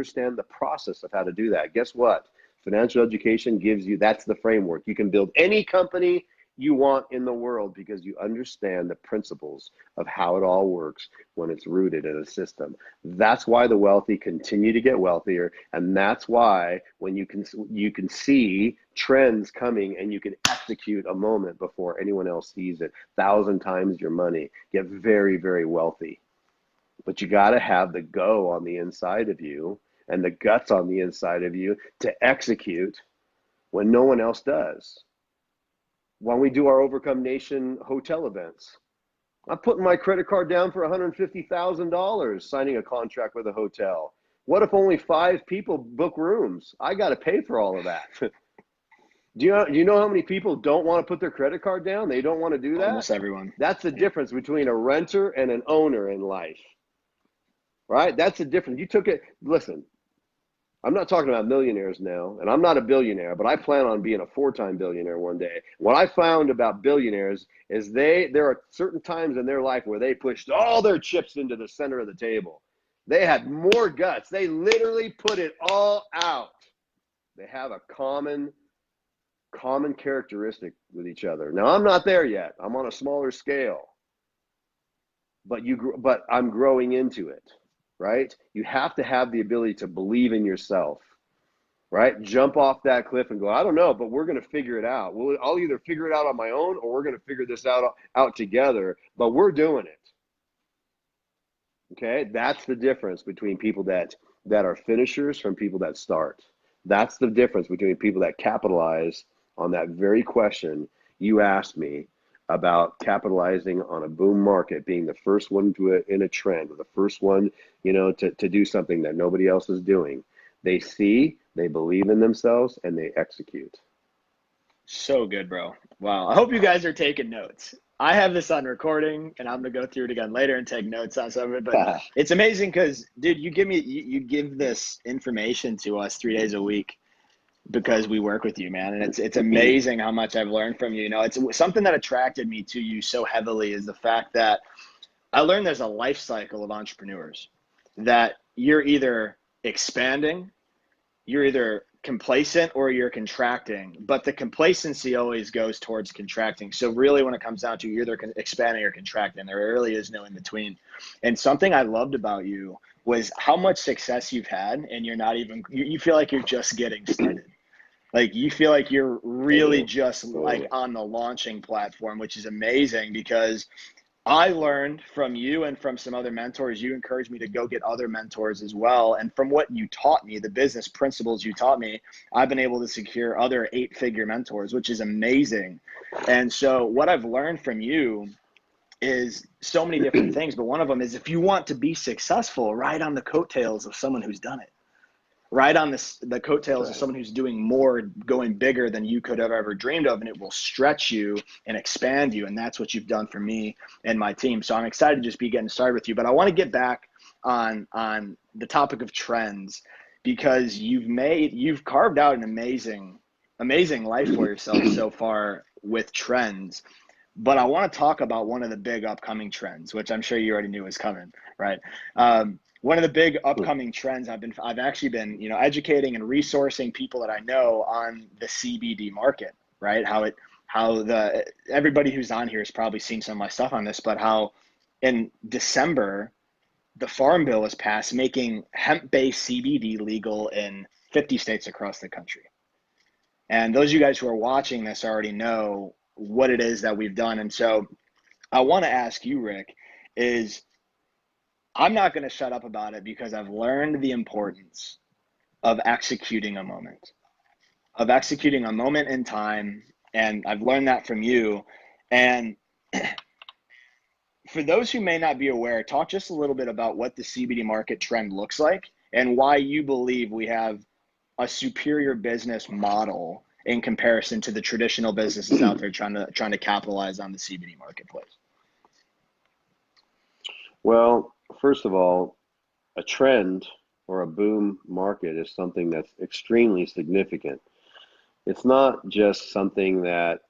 understand the process of how to do that. Guess what? Financial education gives you, that's the framework. You can build any company you want in the world because you understand the principles of how it all works when it's rooted in a system. That's why the wealthy continue to get wealthier, and that's why when you can see trends coming and you can execute a moment before anyone else sees it, 1,000 times your money, get very, very wealthy. But you got to have the go on the inside of you and the guts on the inside of you to execute when no one else does. When we do our Overcome Nation hotel events, I'm putting my credit card down for $150,000 signing a contract with a hotel. What if only 5 people book rooms? I got to pay for all of that. Do you know how many people don't want to put their credit card down? They don't want to do that. Almost everyone. That's the difference between a renter and an owner in life, right? That's the difference. You took it. Listen, I'm not talking about millionaires now, and I'm not a billionaire, but I plan on being a 4-time billionaire one day. What I found about billionaires is there are certain times in their life where they pushed all their chips into the center of the table. They had more guts. They literally put it all out. They have a common characteristic with each other. Now, I'm not there yet. I'm on a smaller scale, but I'm growing into it. Right? You have to have the ability to believe in yourself, right? Jump off that cliff and go, I don't know, but we're going to figure it out. I'll either figure it out on my own or we're going to figure this out together, but we're doing it. Okay? That's the difference between people that are finishers from people that start. That's the difference between people that capitalize on that very question you asked me about capitalizing on a boom market, being the first one in a trend, or the first one, to do something that nobody else is doing. They see, they believe in themselves, and they execute. So good, bro. Wow. I hope you guys are taking notes. I have this on recording, and I'm going to go through it again later and take notes on some of it. But it's amazing because, dude, you give this information to us 3 days a week because we work with you, man. And it's amazing how much I've learned from you. It's something that attracted me to you so heavily is the fact that I learned there's a life cycle of entrepreneurs, that you're either expanding, you're either complacent, or you're contracting, but the complacency always goes towards contracting. So really when it comes down to, you're either expanding or contracting. There really is no in between. And something I loved about you was how much success you've had, and you feel like you're just getting started. Like you feel like you're really just like on the launching platform, which is amazing because I learned from you and from some other mentors. You encouraged me to go get other mentors as well. And from what you taught me, the business principles you taught me, I've been able to secure other 8-figure mentors, which is amazing. And so what I've learned from you is so many different things, but one of them is if you want to be successful, ride on the coattails of someone who's done it. Ride on the coattails of someone who's doing more, going bigger than you could have ever dreamed of, and it will stretch you and expand you. And that's what you've done for me and my team. So I'm excited to just be getting started with you. But I want to get back on the topic of trends, because you've carved out an amazing life for yourself so far with trends. But I want to talk about one of the big upcoming trends, which I'm sure you already knew was coming, right? One of the big upcoming trends I've actually been, educating and resourcing people that I know on the CBD market, right? Everybody who's on here has probably seen some of my stuff on this, but how in December, the Farm Bill was passed, making hemp-based CBD legal in 50 states across the country. And those of you guys who are watching this already know what it is that we've done. And so I want to ask you, Rick, I'm not going to shut up about it because I've learned the importance of executing a moment in time. And I've learned that from you. And for those who may not be aware, talk just a little bit about what the CBD market trend looks like and why you believe we have a superior business model in comparison to the traditional businesses out there trying to capitalize on the CBD marketplace. Well, first of all, a trend or a boom market is something that's extremely significant. It's not just something that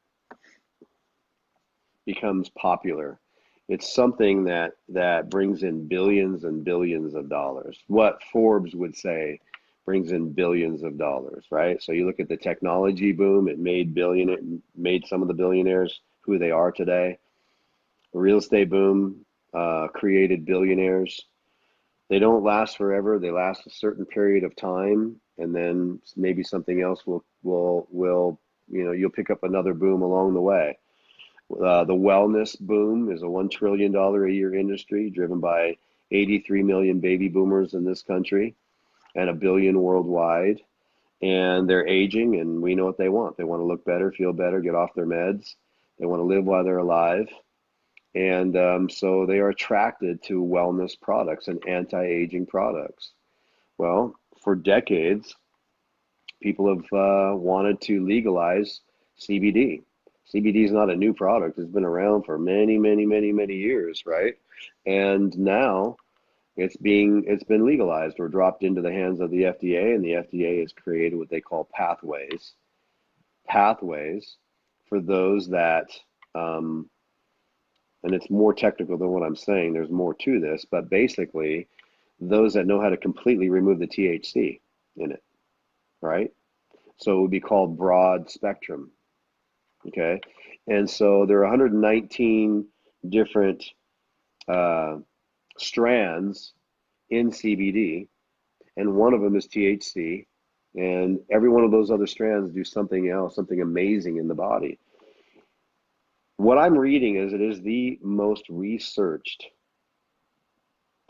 becomes popular. It's something that brings in billions and billions of dollars. What Forbes would say brings in billions of dollars, right? So you look at the technology boom, it made some of the billionaires who they are today. The real estate boom created billionaires. They don't last forever. They last a certain period of time, and then maybe something else will you'll pick up another boom along the way. The wellness boom is a $1 trillion a year industry driven by 83 million baby boomers in this country and a billion worldwide. And they're aging, and we know what they want. They want to look better, feel better, get off their meds. They want to live while they're alive. And so they are attracted to wellness products and anti-aging products. Well, for decades, people have wanted to legalize CBD. CBD is not a new product. It's been around for many, many, many, many years, right? And now it's been legalized or dropped into the hands of the FDA, and the FDA has created what they call pathways for those that, and it's more technical than what I'm saying. There's more to this, but basically, those that know how to completely remove the THC in it, right? So it would be called broad spectrum. Okay, and so there are 119 different strands in CBD, and one of them is THC, and every one of those other strands do something else, something amazing in the body. What I'm reading is it is the most researched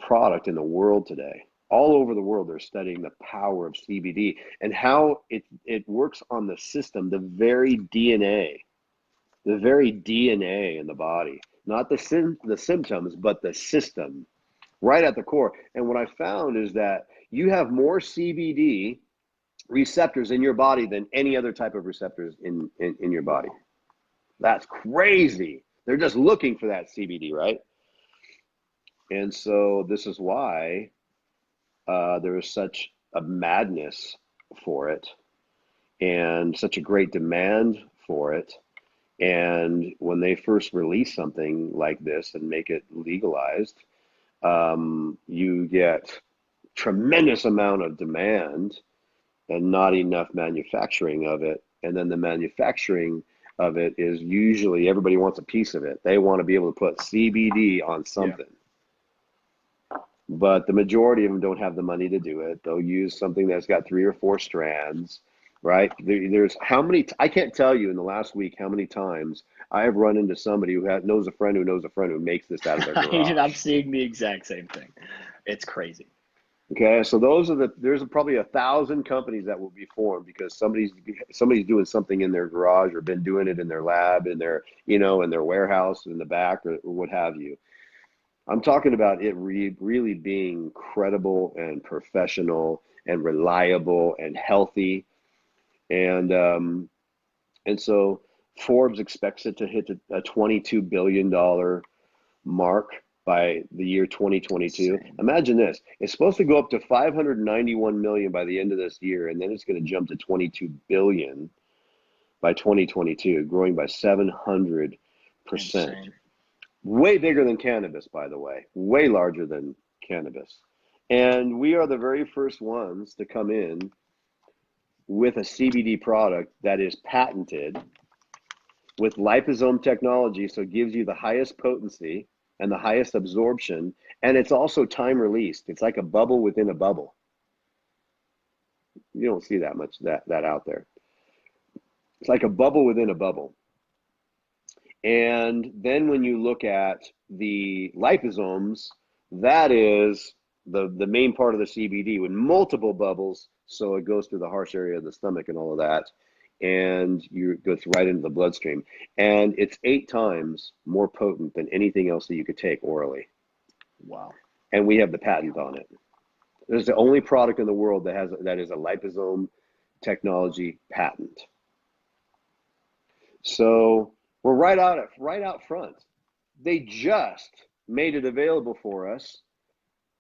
product in the world today. All over the world, they're studying the power of CBD and how it works on the system, the very DNA in the body, not the symptoms, but the system, right at the core. And what I found is that you have more CBD receptors in your body than any other type of receptors in your body. That's crazy. They're just looking for that CBD, right? And so this is why there is such a madness for it and such a great demand for it. And when they first release something like this and make it legalized, you get tremendous amount of demand and not enough manufacturing of it. And then the manufacturing of it is usually everybody wants a piece of it. They want to be able to put CBD on something. Yeah. But the majority of them don't have the money to do it. They'll use something that's got 3 or 4 strands, right? There's how many, I can't tell you in the last week how many times I have run into somebody who knows a friend who knows a friend who makes this out of their garage. I'm seeing the exact same thing. It's crazy. Okay, so there's probably 1,000 companies that will be formed because somebody's doing something in their garage or been doing it in their lab, in their warehouse, in the back, or what have you. I'm talking about it really being credible and professional and reliable and healthy, and so Forbes expects it to hit a $22 billion mark by the year 2022. Imagine this. It's supposed to go up to 591 million by the end of this year, and then it's going to jump to 22 billion by 2022, growing by 700%. Insane. Way bigger than cannabis, by the way. Way larger than cannabis. And we are the very first ones to come in with a CBD product that is patented with liposome technology, so it gives you the highest potency and the highest absorption, and it's also time released. It's like a bubble within a bubble. You don't see that much that out there. It's like a bubble within a bubble. And then when you look at the liposomes, that is the main part of the CBD with multiple bubbles, so it goes through the harsh area of the stomach and all of that, and it goes right into the bloodstream. And it's 8 times more potent than anything else that you could take orally. Wow. And we have the patent on it. It's the only product in the world that is a liposome technology patent. So we're right out front. They just made it available for us.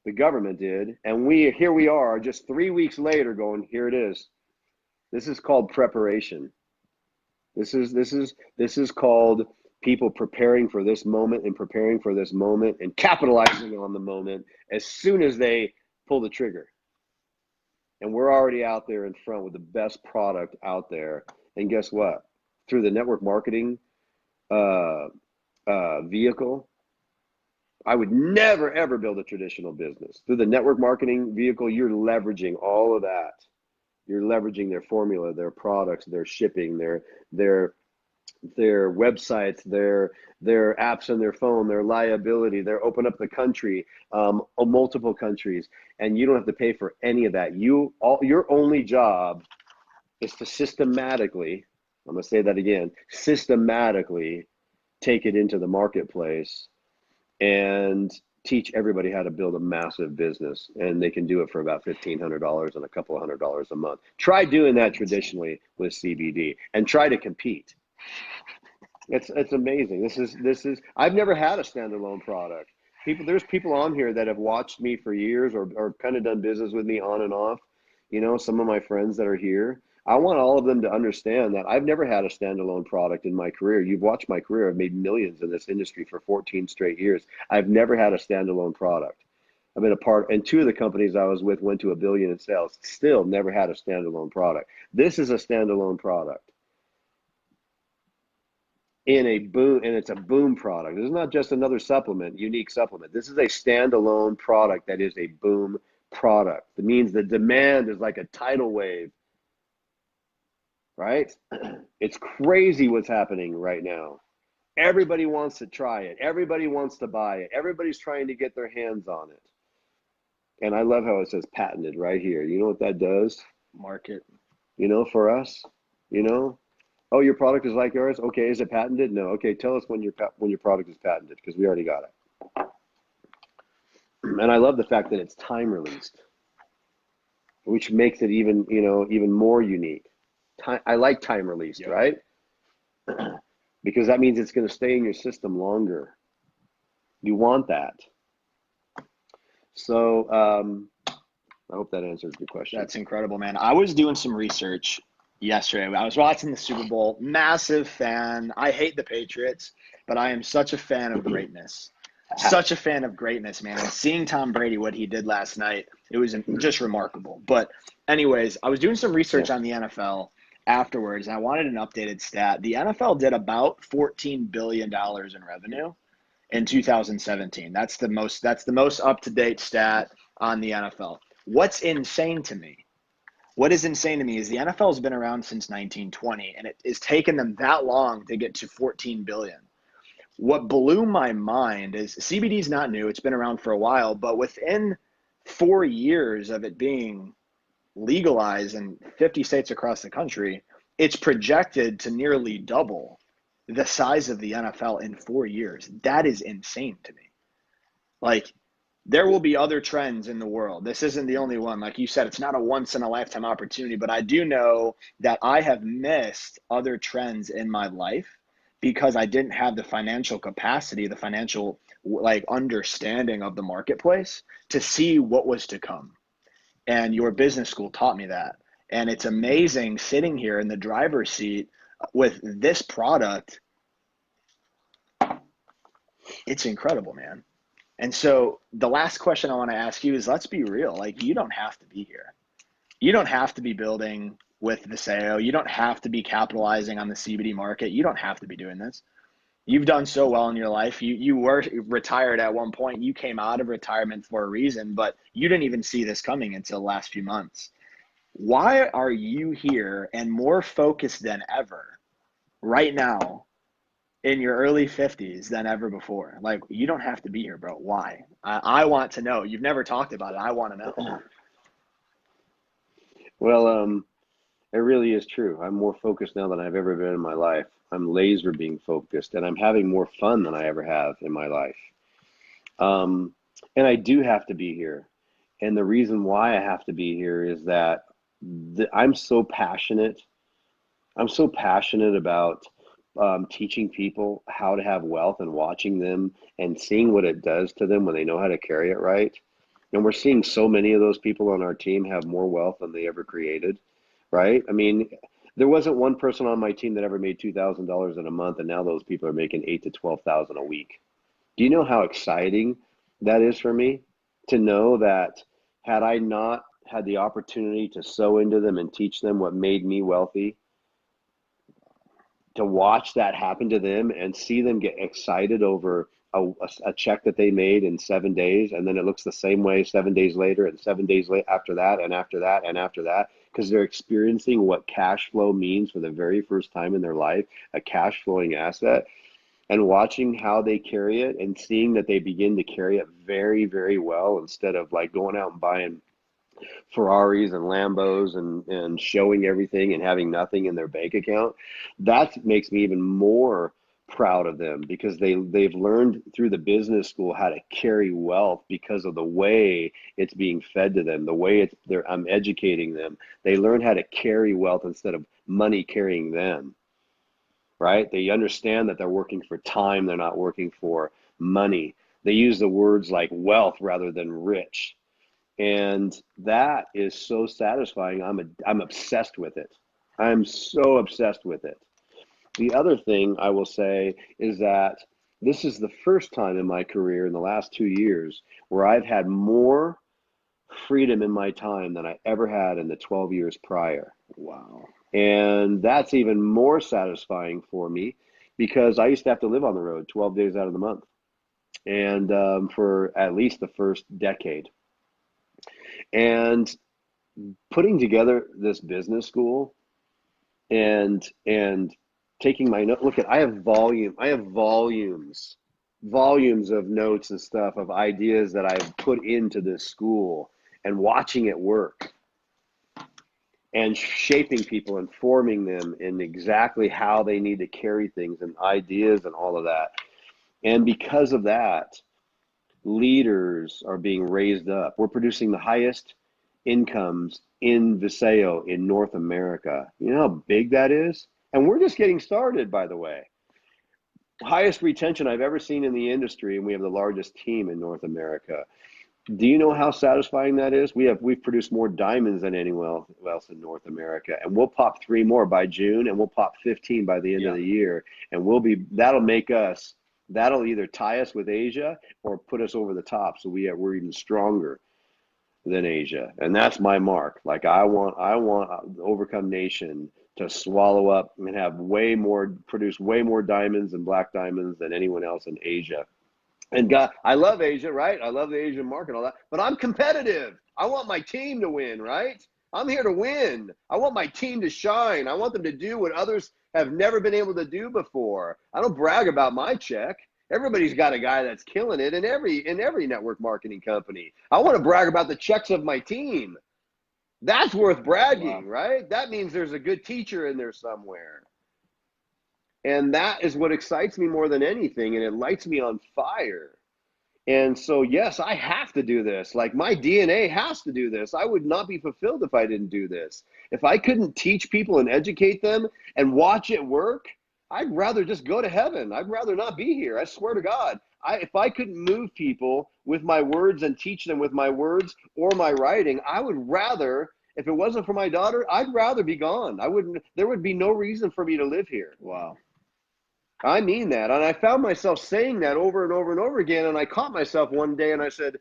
The government did, and here we are just 3 weeks later going, here it is. This is called preparation. This is called people preparing for this moment and preparing for this moment and capitalizing on the moment as soon as they pull the trigger. And we're already out there in front with the best product out there. And guess what? Through the network marketing vehicle, I would never, ever build a traditional business. Through the network marketing vehicle, you're leveraging all of that. You're leveraging their formula, their products, their shipping, their websites, their apps on their phone, their liability, their open up the country, multiple countries, and you don't have to pay for any of that. Your only job is to systematically, I'm gonna say that again, systematically take it into the marketplace and teach everybody how to build a massive business, and they can do it for about $1,500 and a couple of $100 a month. Try doing that traditionally with CBD and try to compete. It's amazing. This is I've never had a standalone product. There's people on here that have watched me for years or kind of done business with me on and off. You know, some of my friends that are here. I want all of them to understand that I've never had a standalone product in my career. You've watched my career. I've made millions in this industry for 14 straight years. I've never had a standalone product. I've been a part, and 2 of the companies I was with went to $1 billion in sales. Still never had a standalone product. This is a standalone product in a boom, and it's a boom product. This is not just another supplement, unique supplement. This is a standalone product that is a boom product. That means the demand is like a tidal wave. Right? It's crazy what's happening right now. Everybody wants to try it. Everybody wants to buy it. Everybody's trying to get their hands on it. And I love how it says patented right here. You know what that does? Market. You know, for us, you know, oh, your product is like yours. Okay, is it patented? No. Okay, tell us when your product is patented, because we already got it. And I love the fact that it's time released, which makes it even more unique. I like time released, yep. Right? Because that means it's going to stay in your system longer. You want that. So I hope that answers your question. That's incredible, man. I was doing some research yesterday. I was watching the Super Bowl. Massive fan. I hate the Patriots, but I am such a fan of greatness. Such a fan of greatness, man. And seeing Tom Brady, what he did last night, it was just remarkable. But anyways, I was doing some research on the NFL afterwards, and I wanted an updated stat. The NFL did about $14 billion in revenue in 2017. That's the most up-to-date stat on the NFL. What's insane to me? What is insane to me is the NFL has been around since 1920, and it has taken them that long to get to 14 billion. What blew my mind is CBD is not new. It's been around for a while, but within 4 years of it being legalized in 50 states across the country, it's projected to nearly double the size of the NFL in 4 years. That is insane to me. Like, there will be other trends in the world. This isn't the only one. Like you said, it's not a once-in-a-lifetime opportunity, but I do know that I have missed other trends in my life because I didn't have the financial capacity, the financial understanding of the marketplace to see what was to come. And your business school taught me that. And it's amazing sitting here in the driver's seat with this product. It's incredible, man. And so the last question I want to ask you is, let's be real. Like, you don't have to be here. You don't have to be building with Viseo. You don't have to be capitalizing on the CBD market. You don't have to be doing this. You've done so well in your life. You were retired at one point. You came out of retirement for a reason, but you didn't even see this coming until the last few months. Why are you here and more focused than ever right now in your early 50s than ever before? Like, you don't have to be here, bro. Why? I want to know. You've never talked about it. I want to know. Well, it really is true. I'm more focused now than I've ever been in my life. I'm laser being focused, and I'm having more fun than I ever have in my life. And I do have to be here. And the reason why I have to be here is that I'm so passionate. I'm so passionate about teaching people how to have wealth and watching them and seeing what it does to them when they know how to carry it right. And we're seeing so many of those people on our team have more wealth than they ever created, right? I mean, There wasn't one person on my team that ever made $2,000 in a month, and now those people are making 8 to 12,000 a week. Do you know how exciting that is for me to know that had I not had the opportunity to sow into them and teach them what made me wealthy, to watch that happen to them and see them get excited over a check that they made in 7 days, and then it looks the same way 7 days later and 7 days later after that and after that and after that, because they're experiencing what cash flow means for the very first time in their life, a cash flowing asset, and watching how they carry it and seeing that they begin to carry it very, very well instead of like going out and buying Ferraris and Lambos and showing everything and having nothing in their bank account. That makes me even more proud of them, because they've learned through the business school how to carry wealth because of the way it's being fed to them, the way I'm educating them. They learn how to carry wealth instead of money carrying them, right? They understand that they're working for time, they're not working for money. They use the words like wealth rather than rich. And that is so satisfying. I'm obsessed with it. I'm so obsessed with it. The other thing I will say is that this is the first time in my career in the last 2 years where I've had more freedom in my time than I ever had in the 12 years prior. Wow. And that's even more satisfying for me because I used to have to live on the road 12 days out of the month, and for at least the first decade. And putting together this business school and taking my note, look at, I have volumes of notes and stuff, of ideas that I've put into this school, and watching it work and shaping people and forming them in exactly how they need to carry things and ideas and all of that. And because of that, leaders are being raised up. We're producing the highest incomes in Viseo in North America. You know how big that is? And we're just getting started, by the way. Highest retention I've ever seen in the industry, and we have the largest team in North America. Do you know how satisfying that is? We've produced more diamonds than anyone else in North America, and we'll pop 3 more by June, and we'll pop 15 by the end of the year, and that'll either tie us with Asia or put us over the top, so we're even stronger than Asia. And that's my mark. Like I want Overcome Nation to swallow up and have produce way more diamonds and black diamonds than anyone else in Asia. And God, I love Asia, right? I love the Asian market and all that, but I'm competitive. I want my team to win, right? I'm here to win. I want my team to shine. I want them to do what others have never been able to do before. I don't brag about my check. Everybody's got a guy that's killing it in every network marketing company. I want to brag about the checks of my team. That's worth bragging, right? That means there's a good teacher in there somewhere. And that is what excites me more than anything, and it lights me on fire. And so, yes, I have to do this. Like, my DNA has to do this. I would not be fulfilled if I didn't do this. If I couldn't teach people and educate them and watch it work, I'd rather just go to heaven. I'd rather not be here. I swear to God. If I couldn't move people with my words and teach them with my words or my writing, I would rather, if it wasn't for my daughter, I'd rather be gone. There would be no reason for me to live here. Wow. I mean that. And I found myself saying that over and over and over again. And I caught myself one day and I said,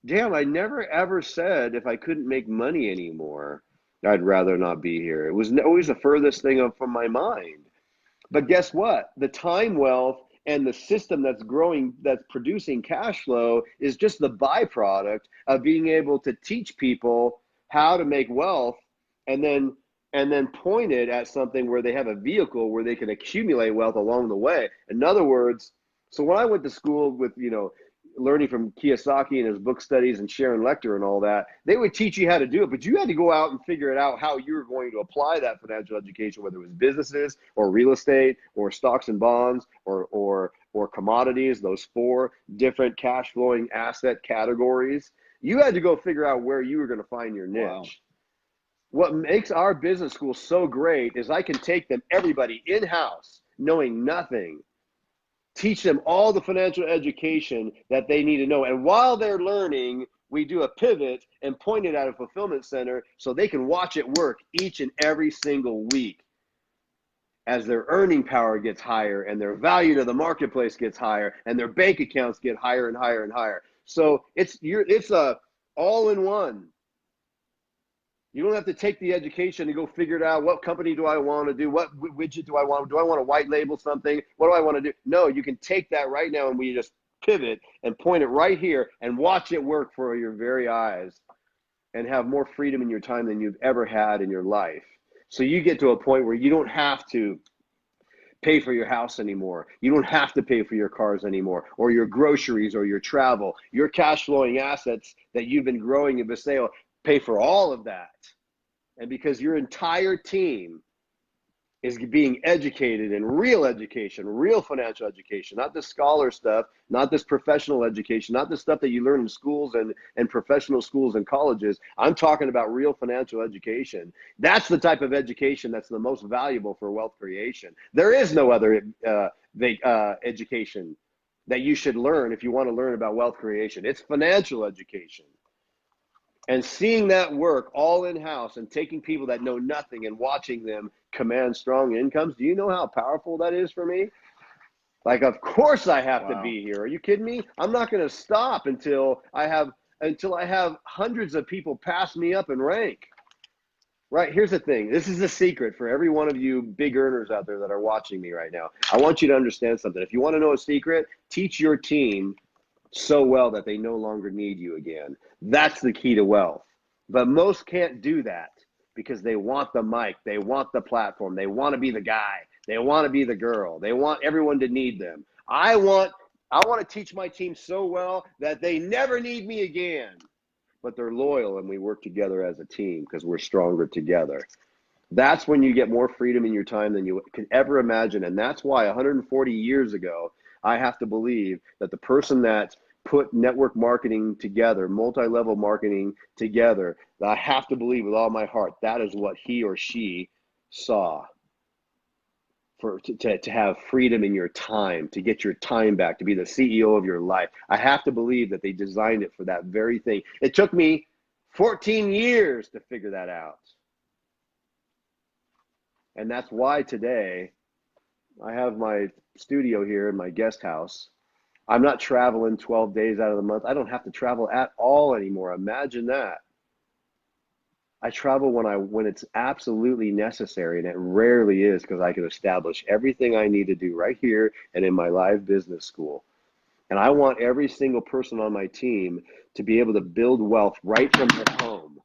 damn, I never ever said if I couldn't make money anymore, I'd rather not be here. It was always the furthest thing from my mind. But guess what? The time wealth and the system that's growing, that's producing cash flow, is just the byproduct of being able to teach people how to make wealth and then point it at something where they have a vehicle where they can accumulate wealth along the way. In other words, so when I went to school with, learning from Kiyosaki and his book studies and Sharon Lecter and all that, they would teach you how to do it, but you had to go out and figure it out how you were going to apply that financial education, whether it was businesses or real estate or stocks and bonds or commodities, those 4 different cash flowing asset categories. You had to go figure out where you were going to find your niche. Wow. What makes our business school so great is I can take everybody in-house, knowing nothing, teach them all the financial education that they need to know. And while they're learning, we do a pivot and point it at a fulfillment center so they can watch it work each and every single week. as their earning power gets higher and their value to the marketplace gets higher and their bank accounts get higher and higher and higher. So it's a all-in-one. You don't have to take the education and go figure it out. What company do I want to do? What widget do I want? Do I want to white label something? What do I want to do? No, you can take that right now and we just pivot and point it right here and watch it work for your very eyes and have more freedom in your time than you've ever had in your life. So you get to a point where you don't have to pay for your house anymore. You don't have to pay for your cars anymore, or your groceries, or your travel. Your cash flowing assets that you've been growing in Viseo pay for all of that. And because your entire team is being educated in real education, real financial education, not this scholar stuff, not this professional education, not the stuff that you learn in schools and professional schools and colleges. I'm talking about real financial education. That's the type of education that's the most valuable for wealth creation. There is no other education that you should learn if you want to learn about wealth creation. It's financial education. And seeing that work all in-house and taking people that know nothing and watching them command strong incomes, do you know how powerful that is for me? Like, of course I have to be here. Are you kidding me? I'm not going to stop until I have hundreds of people pass me up in rank. Right, here's the thing. This is the secret for every one of you big earners out there that are watching me right now. I want you to understand something. If you want to know a secret, teach your team so well that they no longer need you again. That's the key to wealth. But most can't do that because they want the mic, they want the platform, they want to be the guy, they want to be the girl, they want everyone to need them. I want to teach my team so well that they never need me again. But they're loyal and we work together as a team because we're stronger together. That's when you get more freedom in your time than you could ever imagine. And that's why 140 years ago, I have to believe that the person that put network marketing together, multi-level marketing together, I have to believe with all my heart, that is what he or she saw. To have freedom in your time, to get your time back, to be the CEO of your life. I have to believe that they designed it for that very thing. It took me 14 years to figure that out. And that's why today I have my studio here in my guest house. I'm not traveling 12 days out of the month. I don't have to travel at all anymore. Imagine that. I travel when it's absolutely necessary, and it rarely is, because I can establish everything I need to do right here and in my live business school. And I want every single person on my team to be able to build wealth right from their home.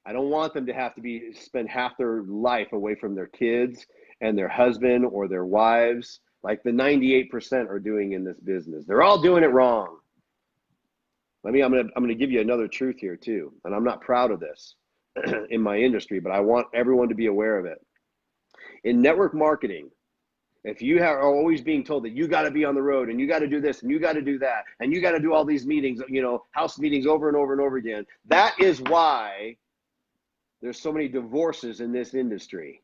I don't want them to have to spend half their life away from their kids and their husband or their wives, like the 98% are doing in this business. They're all doing it wrong. I'm gonna give you another truth here too, and I'm not proud of this in my industry, but I want everyone to be aware of it. In network marketing, if you are always being told that you got to be on the road and you got to do this and you got to do that and you got to do all these meetings, house meetings over and over and over again, that is why there's so many divorces in this industry.